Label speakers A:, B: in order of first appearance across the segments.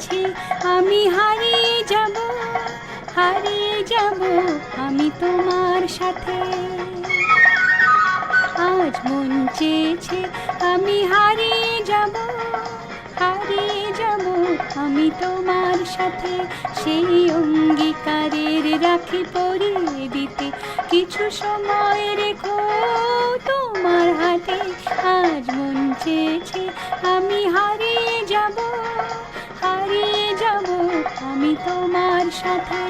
A: চেয়েছি আমি হারিয়ে যাব, হারিয়ে যাব আমি তোমার সাথে। আজ মন চেয়েছে আমি হারিয়ে যাব, হারিয়ে যাব আমি তোমার সাথে। সেই অঙ্গীকারের রাখি পরিয়ে দিতে কিছু সময় রেখো তোমার হাতে। আজ মন চেয়েছে আমি হারিয়ে যাব, হারিয়ে যাব আমি তোমার সাথে।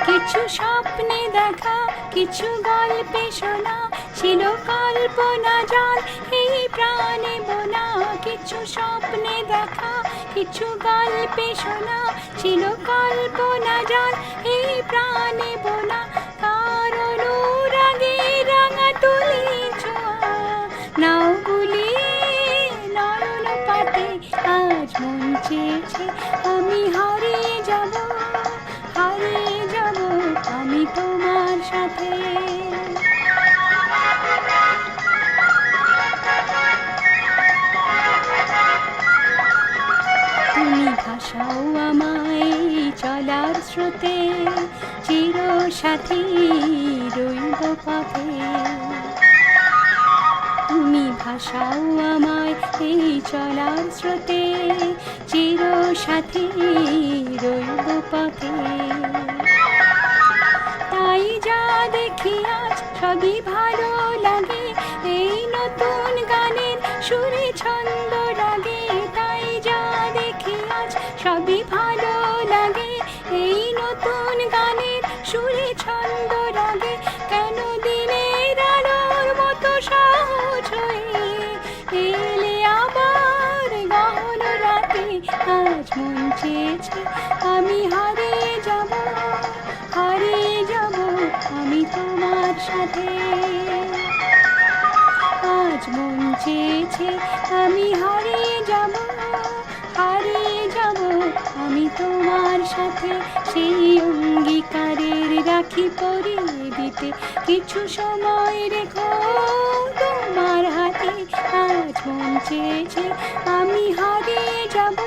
A: কিছু স্বপ্নে দেখা, কিছু গল্পে শোনা, ছিল কল্পনা জাল এই প্রাণে বোনা। কিছু স্বপ্নে দেখা, কিছু গল্পে শোনা, ছিল কল্পনা জাল এই প্রাণে বোনা। কার অনুরাগে রাঙা তুলি ছোঁয়া, নাও গুলিয়ে নয়ন পাতে। আজ মন চেয়েছে আমি হারিয়ে যাব, হারিয়ে যাব আমি তোমার সাথে। তুমি ভাসাও আমায় চলার স্রোতে, চির সাথী রইব পথে। তুমি ভাসাও আমায় এই চলার স্রোতে, চির সাথী রইব পথে। তাই যা দেখি আজ সবই ভালো লাগে, এই নতুন গানের সুরে ছন্দ রাগে। তাই যা দেখি আজ সবই ভালো লাগে, এই নতুন গানের সুরে ছন্দ রাগে। কেন দিনের আলোর মতো সহজ হয়ে এলে আবার গহন রাতে। আজ মন চেয়েছে আমি হারিয়ে যাব, হারিয়ে যাব আমি তোমার সাথে। আজ মন চেয়েছে আমি হারিয়ে যাব, হারিয়ে যাব আমি তোমার সাথে। সেই অঙ্গীকারের রাখি পরিয়ে দিতে কিছু সময় রেখো তোমার হাতে। আজ মন চেয়েছে আমি হারিয়ে যাব।